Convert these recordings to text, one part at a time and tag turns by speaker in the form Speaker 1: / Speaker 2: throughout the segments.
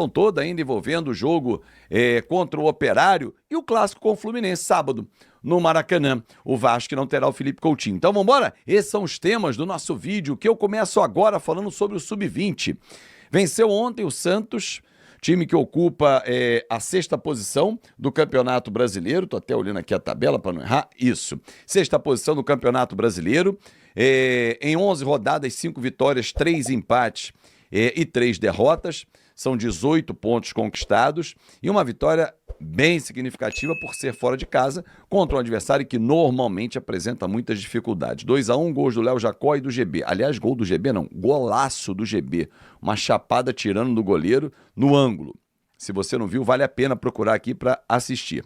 Speaker 1: toda ainda envolvendo o jogo contra o Operário e o clássico com o Fluminense, sábado, no Maracanã. O Vasco que não terá o Felipe Coutinho. Então vamos embora? Esses são os temas do nosso vídeo, que eu começo agora falando sobre o Sub-20. Venceu ontem o Santos, time que ocupa a 6ª posição do Campeonato Brasileiro. Tô até olhando aqui a tabela para não errar. Isso, 6ª posição do Campeonato Brasileiro. Em 11 rodadas, 5 vitórias, 3 empates e 3 derrotas. São 18 pontos conquistados e uma vitória bem significativa por ser fora de casa contra um adversário que normalmente apresenta muitas dificuldades. 2-1, gols do Léo Jacó e do GB. Aliás, gol do GB não, golaço do GB. Uma chapada tirando do goleiro no ângulo. Se você não viu, vale a pena procurar aqui para assistir.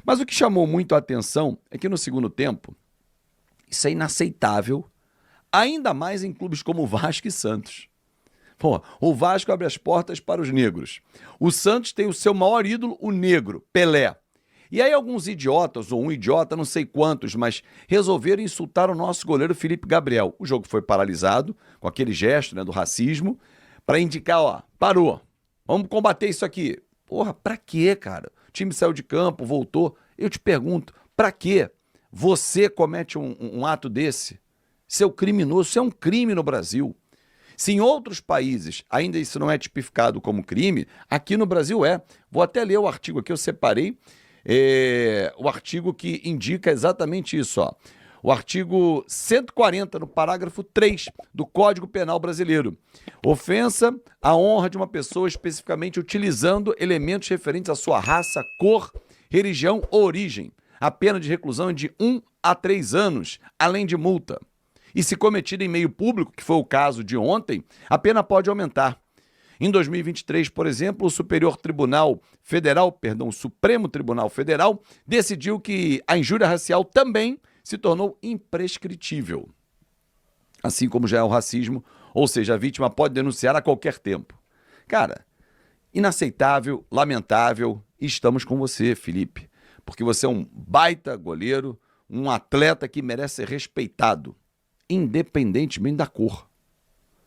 Speaker 1: Mas o que chamou muito a atenção é que no segundo tempo, isso é inaceitável, ainda mais em clubes como Vasco e Santos. Pô, o Vasco abre as portas para os negros. O Santos tem o seu maior ídolo, o negro, Pelé. E aí alguns idiotas, ou um idiota, não sei quantos, mas resolveram insultar o nosso goleiro Felipe Gabriel. O jogo foi paralisado, com aquele gesto, do racismo, para indicar, parou, vamos combater isso aqui. Porra, pra quê, cara? O time saiu de campo, voltou. Eu te pergunto, pra quê você comete um ato desse? Seu criminoso, isso é um crime no Brasil. Se em outros países ainda isso não é tipificado como crime, aqui no Brasil é. Vou até ler o artigo aqui, eu separei o artigo que indica exatamente isso. O artigo 140, no parágrafo 3 do Código Penal Brasileiro. Ofensa à honra de uma pessoa especificamente utilizando elementos referentes à sua raça, cor, religião ou origem. A pena de reclusão é de 1 a 3 anos, além de multa. E se cometida em meio público, que foi o caso de ontem, a pena pode aumentar. Em 2023, por exemplo, o Supremo Tribunal Federal decidiu que a injúria racial também se tornou imprescritível. Assim como já é o racismo, ou seja, a vítima pode denunciar a qualquer tempo. Cara, inaceitável, lamentável, e estamos com você, Felipe, porque você é um baita goleiro, um atleta que merece ser respeitado, independentemente da cor.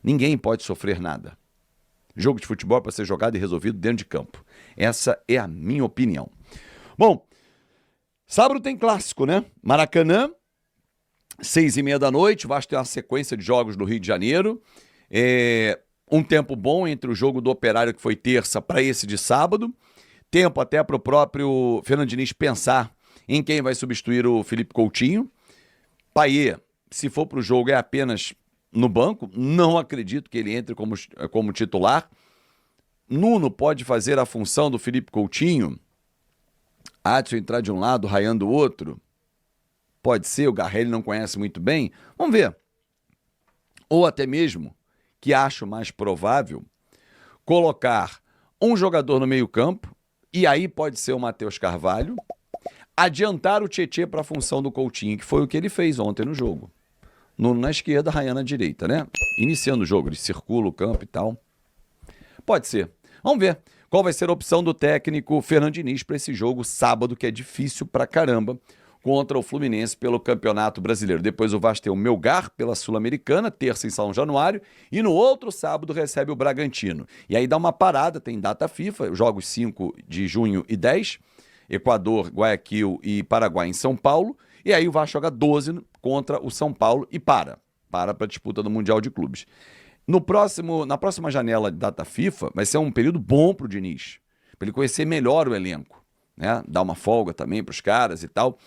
Speaker 1: Ninguém pode sofrer nada. Jogo de futebol é para ser jogado e resolvido dentro de campo. Essa é a minha opinião. Bom, sábado tem clássico, né? Maracanã, 6h30 da noite. O Vasco tem uma sequência de jogos no Rio de Janeiro. Um tempo bom entre o jogo do Operário, que foi terça, para esse de sábado. Tempo até para o próprio Fernando Diniz pensar em quem vai substituir o Felipe Coutinho. Paier, se for para o jogo, é apenas no banco. Não acredito que ele entre como titular. Nuno pode fazer a função do Felipe Coutinho. Adson entrar de um lado, Rayando do outro. Pode ser, o Garrelli não conhece muito bem. Vamos ver. Ou até mesmo, que acho mais provável, colocar um jogador no meio-campo, e aí pode ser o Matheus Carvalho, adiantar o Tietê para a função do Coutinho, que foi o que ele fez ontem no jogo. Nuno na esquerda, Ryan na direita, né? Iniciando o jogo, ele circula o campo e tal. Pode ser. Vamos ver qual vai ser a opção do técnico Fernando Diniz para esse jogo sábado, que é difícil pra caramba, contra o Fluminense pelo Campeonato Brasileiro. Depois o Vasco tem o Melgar pela Sul-Americana, terça em São Januário, e no outro sábado recebe o Bragantino. E aí dá uma parada, tem data FIFA, jogos 5 de junho e 10, Equador, Guayaquil e Paraguai em São Paulo. E aí o Vasco joga 12 contra o São Paulo e para a disputa do Mundial de Clubes. Na próxima janela de data FIFA, vai ser um período bom para o Diniz, para ele conhecer melhor o elenco, né? Dar uma folga também para os caras e tal.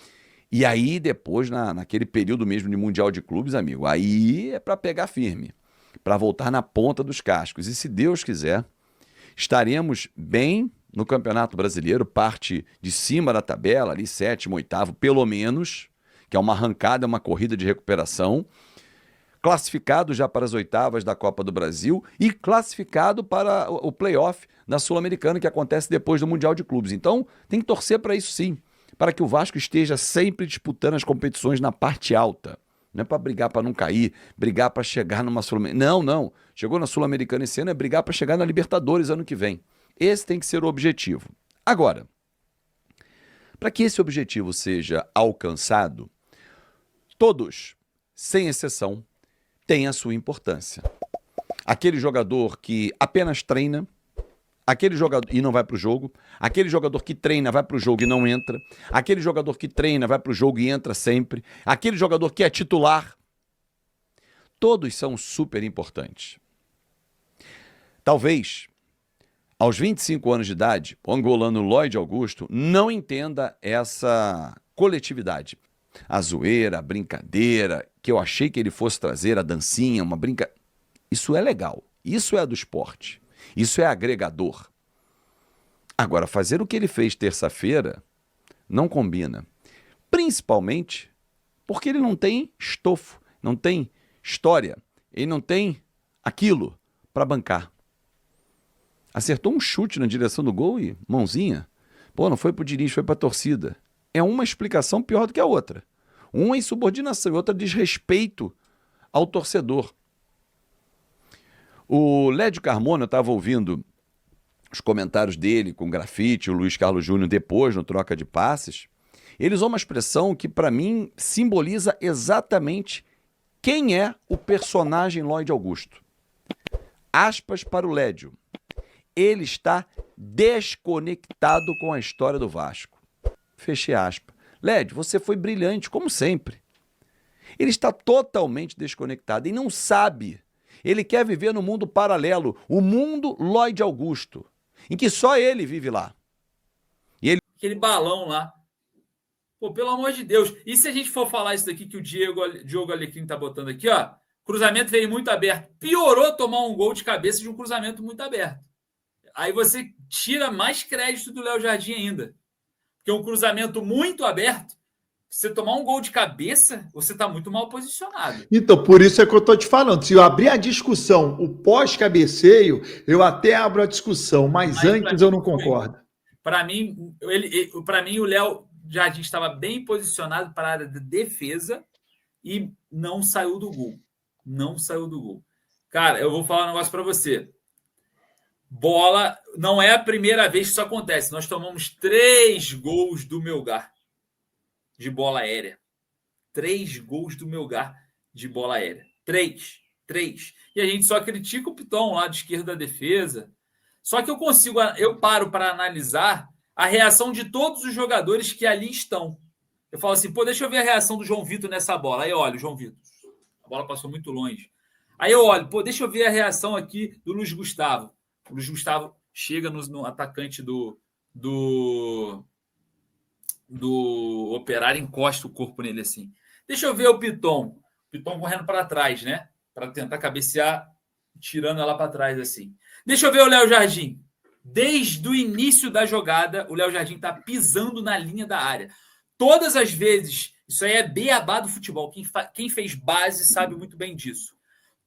Speaker 1: E aí depois, naquele período mesmo de Mundial de Clubes, amigo, aí é para pegar firme, para voltar na ponta dos cascos. E se Deus quiser, estaremos bem no Campeonato Brasileiro, parte de cima da tabela, ali 7º, 8º, pelo menos, que é uma arrancada, uma corrida de recuperação, classificado já para as oitavas da Copa do Brasil e classificado para o playoff da Sul-Americana, que acontece depois do Mundial de Clubes. Então, tem que torcer para isso sim, para que o Vasco esteja sempre disputando as competições na parte alta. Não é para brigar para não cair, brigar para chegar numa Sul-Americana. Não. Chegou na Sul-Americana esse ano, é brigar para chegar na Libertadores ano que vem. Esse tem que ser o objetivo. Agora, para que esse objetivo seja alcançado, todos, sem exceção, têm a sua importância. Aquele jogador que apenas treina, aquele jogador e não vai pro jogo, aquele jogador que treina vai pro jogo e não entra, aquele jogador que treina vai pro jogo e entra sempre, aquele jogador que é titular. Todos são super importantes. Talvez, aos 25 anos de idade, o angolano Lloyd Augusto não entenda essa coletividade. A zoeira, a brincadeira, que eu achei que ele fosse trazer, a dancinha, uma brincadeira. Isso é legal, isso é do esporte, isso é agregador. Agora, fazer o que ele fez terça-feira não combina. Principalmente porque ele não tem estofo, não tem história, ele não tem aquilo para bancar. Acertou um chute na direção do gol e mãozinha. Pô, não foi pro Diniz, foi pra torcida. É uma explicação pior do que a outra. Uma é insubordinação e outra desrespeito ao torcedor. O Lédio Carmona, eu estava ouvindo os comentários dele com o Grafite, o Luiz Carlos Júnior depois no Troca de Passes. Ele usou uma expressão que para mim simboliza exatamente quem é o personagem Lloyd Augusto. Aspas para o Lédio. Ele está desconectado com a história do Vasco. Fechei aspas. Lédio, você foi brilhante, como sempre. Ele está totalmente desconectado e não sabe. Ele quer viver no mundo paralelo, o mundo Lloyd Augusto, em que só ele vive lá. E ele...
Speaker 2: Aquele balão lá. Pô, pelo amor de Deus. E se a gente for falar isso daqui que o Diogo Alecrim tá botando aqui, ó, cruzamento veio muito aberto. Piorou tomar um gol de cabeça de um cruzamento muito aberto. Aí você tira mais crédito do Léo Jardim ainda. Porque um cruzamento muito aberto, você tomar um gol de cabeça, você está muito mal posicionado.
Speaker 3: Então, por isso é que eu estou te falando. Se eu abrir a discussão, o pós-cabeceio, eu até abro a discussão, mas antes eu não concordo.
Speaker 2: Para mim, o Léo Jardim estava bem posicionado para a área de defesa e não saiu do gol. Não saiu do gol. Cara, eu vou falar um negócio para você. Bola, não é a primeira vez que isso acontece. Nós tomamos 3 gols do Melgar de bola aérea. 3 gols do Melgar de bola aérea. 3. E a gente só critica o Piton lá de esquerda da defesa. Só que eu paro para analisar a reação de todos os jogadores que ali estão. Eu falo assim, pô, deixa eu ver a reação do João Vitor nessa bola. Aí eu olho, João Vitor. A bola passou muito longe. Aí eu olho, pô, deixa eu ver a reação aqui do Luiz Gustavo. O Luiz Gustavo chega no atacante do Operário, encosta o corpo nele assim. Deixa eu ver o Piton. O Piton correndo para trás, né? Para tentar cabecear, tirando ela para trás assim. Deixa eu ver o Léo Jardim. Desde o início da jogada, o Léo Jardim está pisando na linha da área. Todas as vezes, isso aí é beabá do futebol. Quem fez base sabe muito bem disso.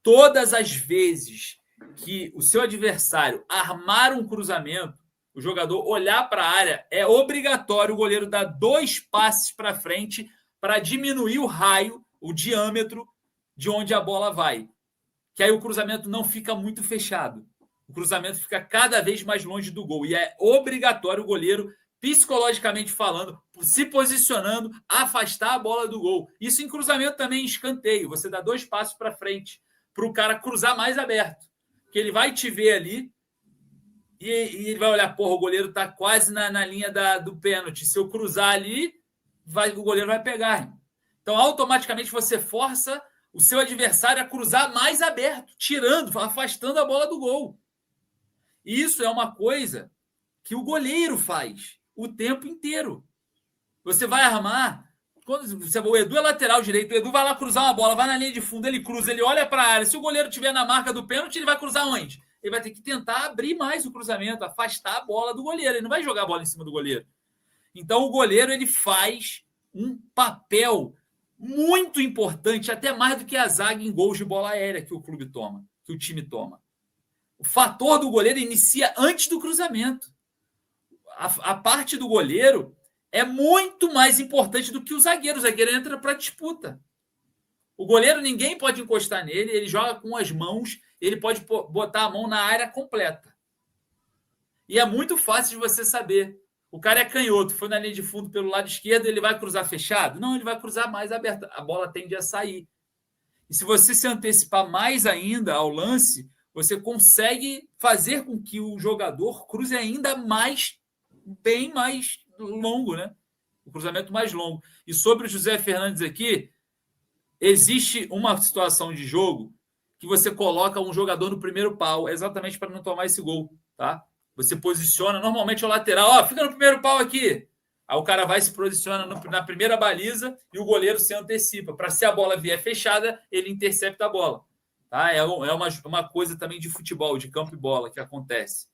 Speaker 2: Todas as vezes que o seu adversário armar um cruzamento, o jogador olhar para a área, é obrigatório o goleiro dar 2 passes para frente para diminuir o raio, o diâmetro de onde a bola vai. Que aí o cruzamento não fica muito fechado. O cruzamento fica cada vez mais longe do gol. E é obrigatório o goleiro, psicologicamente falando, se posicionando, afastar a bola do gol. Isso em cruzamento também em escanteio. Você dá 2 passos para frente para o cara cruzar mais aberto. Que ele vai te ver ali e ele vai olhar, porra, o goleiro está quase na linha do pênalti. Se eu cruzar ali, o goleiro vai pegar. Então, automaticamente, você força o seu adversário a cruzar mais aberto, tirando, afastando a bola do gol. E isso é uma coisa que o goleiro faz o tempo inteiro. Você vai armar... O Edu é lateral direito, o Edu vai lá cruzar uma bola, vai na linha de fundo, ele cruza, ele olha para a área. Se o goleiro estiver na marca do pênalti, ele vai cruzar onde? Ele vai ter que tentar abrir mais o cruzamento, afastar a bola do goleiro. Ele não vai jogar a bola em cima do goleiro. Então, o goleiro ele faz um papel muito importante, até mais do que a zaga em gols de bola aérea que o clube toma, que o time toma. O fator do goleiro inicia antes do cruzamento. A parte do goleiro é muito mais importante do que o zagueiro. O zagueiro entra para disputa. O goleiro, ninguém pode encostar nele, ele joga com as mãos, ele pode botar a mão na área completa. E é muito fácil de você saber. O cara é canhoto, foi na linha de fundo pelo lado esquerdo, ele vai cruzar fechado? Não, ele vai cruzar mais aberto. A bola tende a sair. E se você se antecipar mais ainda ao lance, você consegue fazer com que o jogador cruze ainda mais, bem mais longo, né? O cruzamento mais longo. E sobre o José Fernandes aqui, existe uma situação de jogo que você coloca um jogador no primeiro pau, exatamente para não tomar esse gol, tá? Você posiciona, normalmente o lateral, ó, fica no primeiro pau aqui. Aí o cara vai se posiciona na primeira baliza e o goleiro se antecipa. Para se a bola vier fechada, ele intercepta a bola. Tá? É uma coisa também de futebol, de campo e bola que acontece.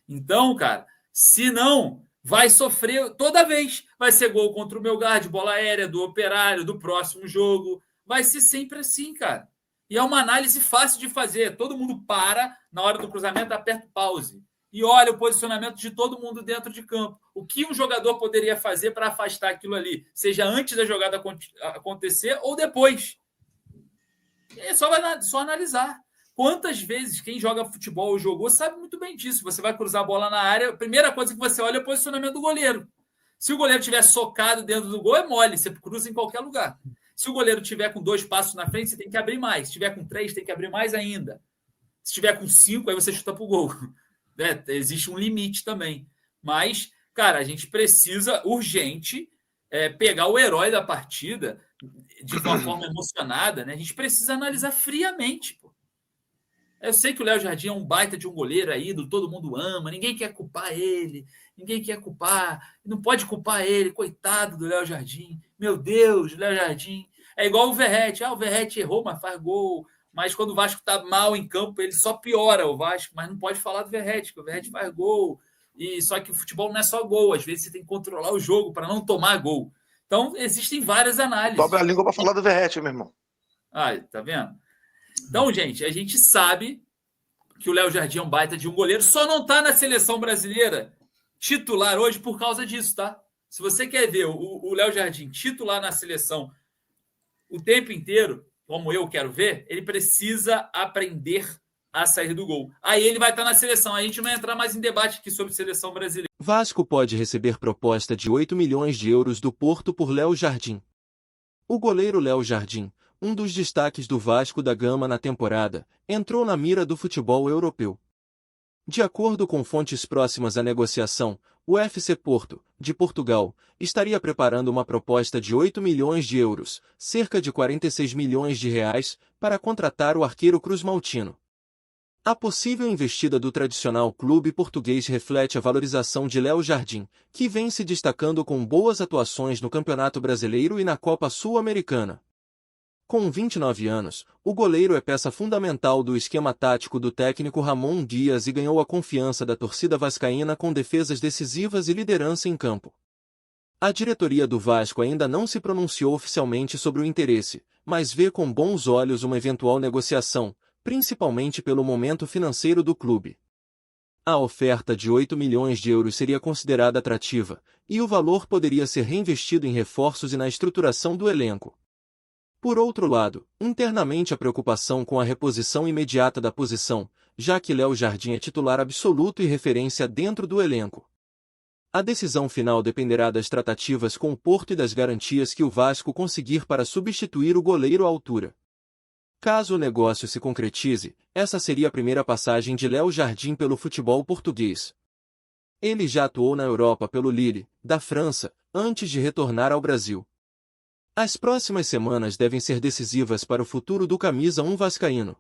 Speaker 2: Então, cara, se não, vai sofrer toda vez. Vai ser gol contra o Melgar, de bola aérea, do Operário, do próximo jogo. Vai ser sempre assim, cara. E é uma análise fácil de fazer. Todo mundo para, na hora do cruzamento, aperta o pause. E olha o posicionamento de todo mundo dentro de campo. O que um jogador poderia fazer para afastar aquilo ali? Seja antes da jogada acontecer ou depois. É só analisar. Quantas vezes quem joga futebol ou jogou sabe muito bem disso. Você vai cruzar a bola na área, a primeira coisa que você olha é o posicionamento do goleiro. Se o goleiro estiver socado dentro do gol, é mole. Você cruza em qualquer lugar. Se o goleiro estiver com 2 passos na frente, você tem que abrir mais. Se estiver com 3, tem que abrir mais ainda. Se estiver com 5, aí você chuta para o gol. Existe um limite também. Mas, cara, a gente precisa, urgente, pegar o herói da partida de uma forma emocionada, né? A gente precisa analisar friamente. Pô. Eu sei que o Léo Jardim é um baita de um goleiro aí, todo mundo ama, ninguém quer culpar ele, não pode culpar ele, coitado do Léo Jardim. Meu Deus, Léo Jardim. É igual o Verratti. O Verratti errou, mas faz gol. Mas quando o Vasco está mal em campo, ele só piora o Vasco. Mas não pode falar do Verratti, que o Verratti faz gol. E só que o futebol não é só gol. Às vezes você tem que controlar o jogo para não tomar gol. Então, existem várias análises.
Speaker 4: Dobra a língua para falar do Verratti, meu irmão.
Speaker 2: Tá vendo? Então, gente, a gente sabe que o Léo Jardim é um baita de um goleiro. Só não está na seleção brasileira titular hoje por causa disso, tá? Se você quer ver o Léo Jardim titular na seleção o tempo inteiro, como eu quero ver, ele precisa aprender a sair do gol. Aí ele vai estar na seleção. A gente não vai entrar mais em debate aqui sobre seleção brasileira.
Speaker 5: Vasco pode receber proposta de 8 milhões de euros do Porto por Léo Jardim. O goleiro Léo Jardim, um dos destaques do Vasco da Gama na temporada, entrou na mira do futebol europeu. De acordo com fontes próximas à negociação, o FC Porto, de Portugal, estaria preparando uma proposta de 8 milhões de euros, cerca de 46 milhões de reais, para contratar o arqueiro cruzmaltino. A possível investida do tradicional clube português reflete a valorização de Léo Jardim, que vem se destacando com boas atuações no Campeonato Brasileiro e na Copa Sul-Americana. Com 29 anos, o goleiro é peça fundamental do esquema tático do técnico Ramon Dias e ganhou a confiança da torcida vascaína com defesas decisivas e liderança em campo. A diretoria do Vasco ainda não se pronunciou oficialmente sobre o interesse, mas vê com bons olhos uma eventual negociação, principalmente pelo momento financeiro do clube. A oferta de 8 milhões de euros seria considerada atrativa, e o valor poderia ser reinvestido em reforços e na estruturação do elenco. Por outro lado, internamente a preocupação com a reposição imediata da posição, já que Léo Jardim é titular absoluto e referência dentro do elenco. A decisão final dependerá das tratativas com o Porto e das garantias que o Vasco conseguir para substituir o goleiro à altura. Caso o negócio se concretize, essa seria a primeira passagem de Léo Jardim pelo futebol português. Ele já atuou na Europa pelo Lille, da França, antes de retornar ao Brasil. As próximas semanas devem ser decisivas para o futuro do camisa 1 vascaíno.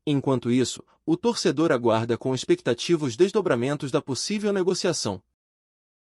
Speaker 5: Enquanto isso, o torcedor aguarda com expectativa os desdobramentos da possível negociação.